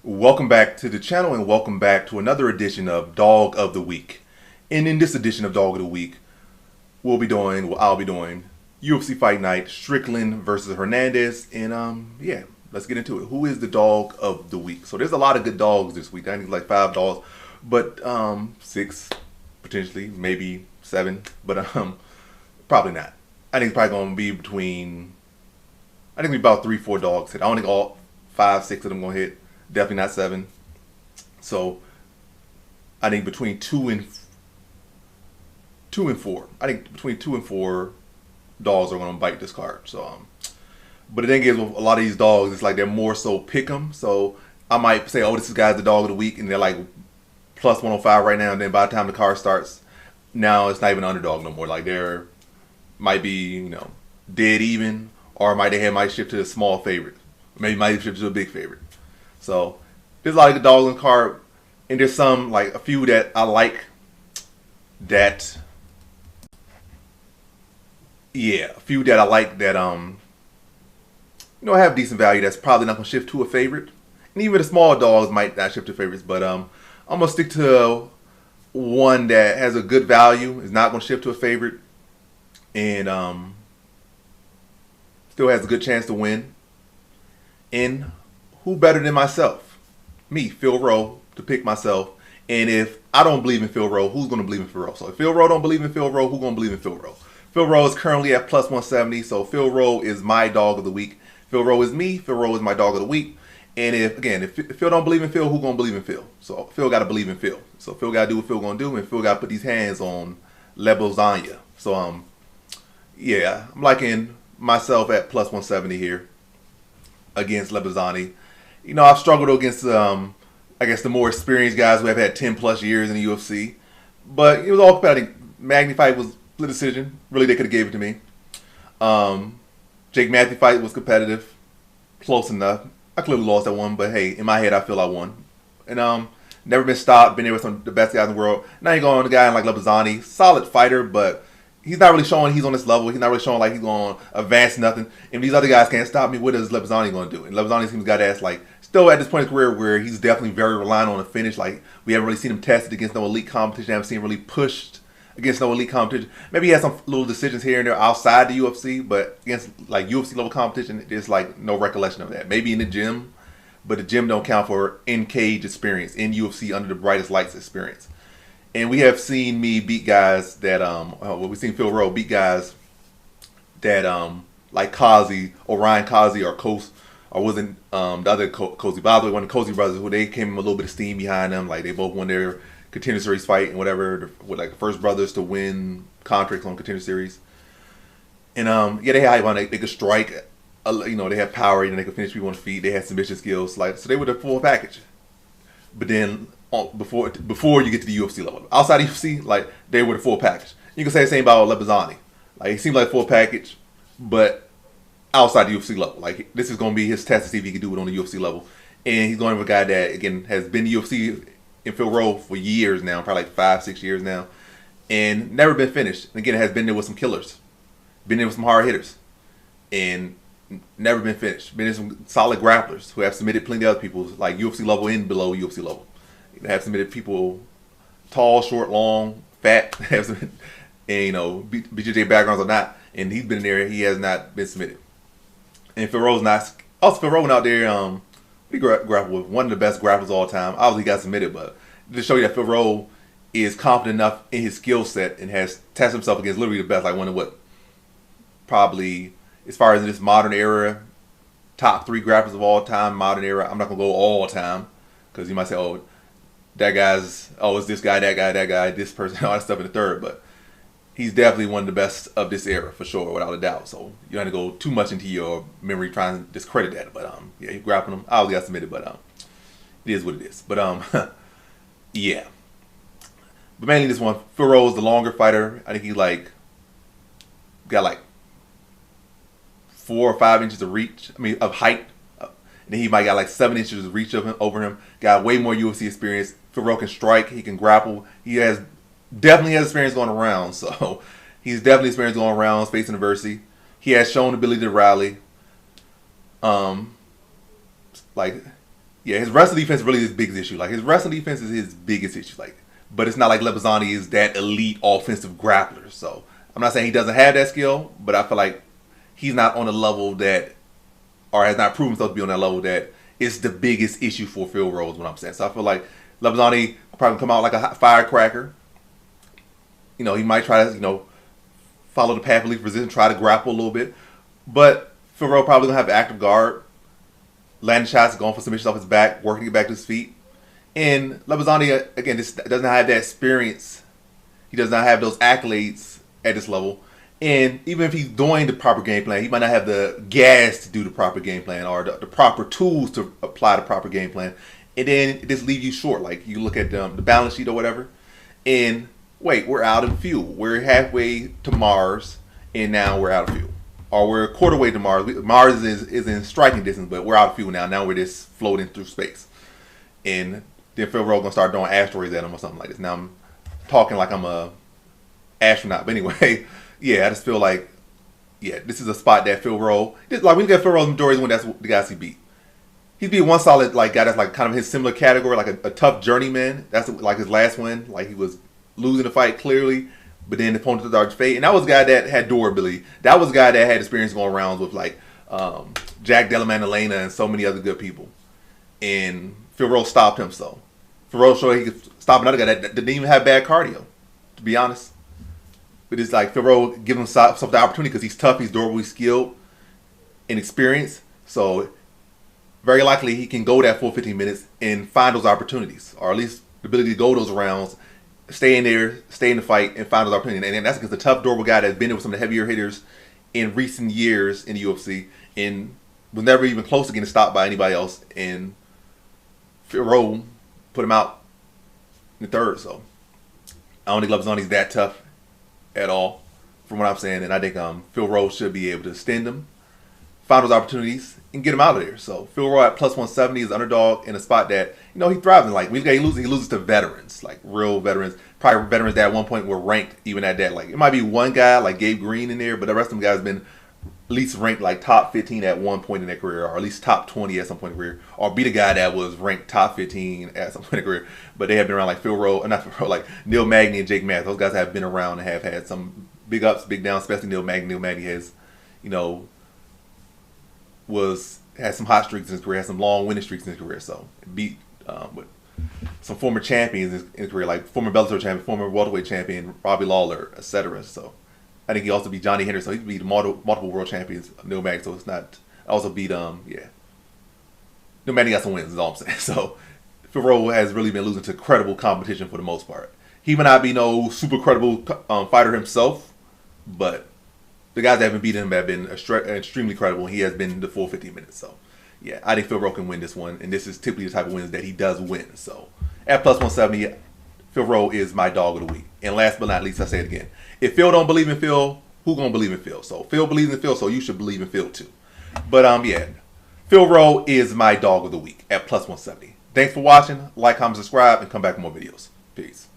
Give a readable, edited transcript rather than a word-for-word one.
Welcome back to the channel and welcome back to another edition of Dog of the Week. And in this edition of Dog of the Week, I'll be doing UFC Fight Night, Strickland versus Hernandez. And yeah, let's get into it. Who is the Dog of the Week? So there's a lot of good dogs this week. I think like 5 dogs, but 6, potentially, maybe 7, but probably not. I think it's probably going to be about 3, 4 dogs hit. I don't think all 5, 6 of them going to hit. Definitely not 7. So I think between 2 and 4. I think between 2 and 4 dogs are going to bite this card. So but the thing is, with a lot of these dogs, it's like they're more so pick 'em. So I might say, oh, this guy's the dog of the week, and they're like plus 105 right now. And then by the time the card starts, now it's not even an underdog no more. Like they're might be dead even, or might shift to a small favorite, maybe might shift to a big favorite. So there's a lot of good dogs on the card, and there's a few that I like that have decent value that's probably not going to shift to a favorite. And even the small dogs might not shift to favorites, but I'm going to stick to one that has a good value, is not going to shift to a favorite, and still has a good chance to win. And who better than myself? Me, Phil Rowe, to pick myself. And if I don't believe in Phil Rowe, who's going to believe in Phil Rowe? So if Phil Rowe don't believe in Phil Rowe, who's going to believe in Phil Rowe? Phil Rowe is currently at plus 170, so Phil Rowe is my dog of the week. Phil Rowe is me. Phil Rowe is my dog of the week. And if Phil don't believe in Phil, who's going to believe in Phil? So Phil got to believe in Phil. So Phil got to do what Phil going to do, and Phil got to put these hands on Lebozanya. So yeah, I'm liking myself at plus 170 here against Lebozanya. I've struggled against, I guess, the more experienced guys who have had 10 plus years in the UFC. But it was all competitive. Magny fight was split decision. Really, they could have gave it to me. Jake Matthew fight was competitive. Close enough. I clearly lost that one, but hey, in my head, I feel I won. And never been stopped. Been there with some of the best guys in the world. Now you're going to a guy like Lebozanya. Solid fighter, but he's not really showing he's on this level. He's not really showing like he's going to advance nothing. And these other guys can't stop me. What is Lebozanya going to do? And Lebozanya seems got ass still at this point in his career where he's definitely very reliant on a finish. Like, we haven't really seen him tested against no elite competition. I haven't seen him really pushed against no elite competition. Maybe he has some little decisions here and there outside the UFC, but against UFC level competition, there's no recollection of that. Maybe in the gym, but the gym don't count for in-cage experience, in UFC under the brightest lights experience. And we have seen me beat guys that we've seen Phil Rowe beat guys that like Kazi or Ryan Kazi or Coase, or wasn't the other Cozy. By the way, one of the Cozy brothers, who they came a little bit of steam behind them. Like, they both won their Contender Series fight and whatever, with the first brothers to win contracts on Contender Series. And they had they could strike. They had power. They could finish people on the feet. They had submission skills. So they were the full package. But then before you get to the UFC level, outside the UFC, they were the full package. You can say the same about Lebozanya. He seemed like a full package, but outside the UFC level. This is going to be his test to see if he can do it on the UFC level. And he's going with a guy that, again, has been in the UFC in Phil Rowe for years now, probably 5, 6 years now, and never been finished. And again, has been there with some killers, been there with some hard hitters, and never been finished. Been in some solid grapplers who have submitted plenty of other people, like UFC level and below UFC level. Have submitted people tall, short, long, fat, have submitted, and BJJ backgrounds or not. And he's been in there, he has not been submitted. And Phil Rowe's not. Also, Phil Rowe went out there, he grappled with one of the best grapplers of all time. Obviously, he got submitted, but to show you that Phil Rowe is confident enough in his skill set and has tested himself against literally the best, one of probably, as far as this modern era, top 3 grapplers of all time, modern era. I'm not going to go all time, because you might say, oh, it's this guy, that guy, this person, all that stuff in the third, but he's definitely one of the best of this era, for sure, without a doubt. So you don't have to go too much into your memory trying to discredit that. But yeah, he grappled him. I obviously got submitted, but it is what it is. But yeah. But mainly this one, Phil Rowe is the longer fighter. I think he got 4 or 5 inches of reach. Of height. And then he might got 7 inches of reach over him. Got way more UFC experience. Phil Rowe can strike. He can grapple. He definitely has experience going around, so he's definitely experienced going around, facing adversity. He has shown the ability to rally. Yeah, his wrestling defense is really his biggest issue. Like his wrestling defense is his biggest issue. Like, but it's not like Lebazani is that elite offensive grappler. So I'm not saying he doesn't have that skill, but I feel like he's not on a level that, or has not proven himself to be on that level that is the biggest issue for Phil Rose. What I'm saying. So I feel like Lebazani probably come out like a firecracker. You know, he might try to follow the path of least resistance, try to grapple a little bit, but Phil Rose probably gonna have an active guard. Landing shots, going for submissions off his back, working to get back to his feet. And Lebazani, again, just doesn't have that experience. He does not have those accolades at this level. And even if he's doing the proper game plan, he might not have the gas to do the proper game plan or the proper tools to apply the proper game plan. And then it just leaves you short. Like you look at the balance sheet or whatever, and wait, we're out of fuel. We're halfway to Mars, and now we're out of fuel. Or we're a quarter way to Mars. Mars is in striking distance, but we're out of fuel now. Now we're just floating through space. And then Phil Rose gonna start throwing asteroids at him or something like this. Now I'm talking like I'm a astronaut. But anyway, yeah, I just feel like, yeah, this is a spot that Phil Rose, like when you get Phil Rose majority win, that's the guys he beat. He's beat one solid like guy that's like kind of his similar category, like a tough journeyman. That's like his last win. Like he was losing the fight clearly. But then the opponent started to fade. And that was a guy that had durability. That was a guy that had experience going rounds with like Jack Della Maddalena and so many other good people. And Phil Rose stopped him. So Phil Rose showed he could stop another guy that didn't even have bad cardio, to be honest. But it's like Phil Rose giving himself the opportunity because he's tough, he's durable, he's skilled and experienced. So very likely he can go that full 15 minutes and find those opportunities, or at least the ability to go those rounds, stay in there, stay in the fight, and find those opportunities. And that's because the tough, durable guy that's been there with some of the heavier hitters in recent years in the UFC and was never even close to getting stopped by anybody else. And Phil Rose put him out in the third. So I don't think Lebazani's that tough at all, from what I'm saying. And I think Phil Rose should be able to extend him, find those opportunities, and get him out of there. So Phil Rose at plus 170 is underdog in a spot that, he thrives in. Like, he loses to veterans, like real veterans. Probably veterans that at one point were ranked even at that. Like, it might be one guy like Gabe Green in there, but the rest of them guys have been at least ranked like top 15 at one point in their career, or at least top 20 at some point in their career, or beat a guy that was ranked top 15 at some point in their career. But they have been around like Phil Rose, not Phil Rose, like Neil Magny and Jake Math. Those guys have been around and have had some big ups, big downs, especially Neil Magny. Neil Magny has, had some hot streaks in his career, had some long winning streaks in his career. So beat with some former champions in his career, like former Bellator champion, former welterweight champion Robbie Lawler, etc. So I think he also beat Johnny Henderson. So he beat multiple world champions, Neil Magny. So it's not. Also beat Neil Magny got some wins. Is all I'm saying. So Phil Rose has really been losing to credible competition for the most part. He may not be no super credible fighter himself, but the guys that have been beating him have been extremely credible. He has been the full 15 minutes. So, yeah, I think Phil Rose can win this one. And this is typically the type of wins that he does win. So, at plus 170, Phil Rose is my dog of the week. And last but not least, I say it again. If Phil don't believe in Phil, who going to believe in Phil? So, Phil believes in Phil, so you should believe in Phil too. But, Phil Rose is my dog of the week at plus 170. Thanks for watching. Like, comment, subscribe, and come back with more videos. Peace.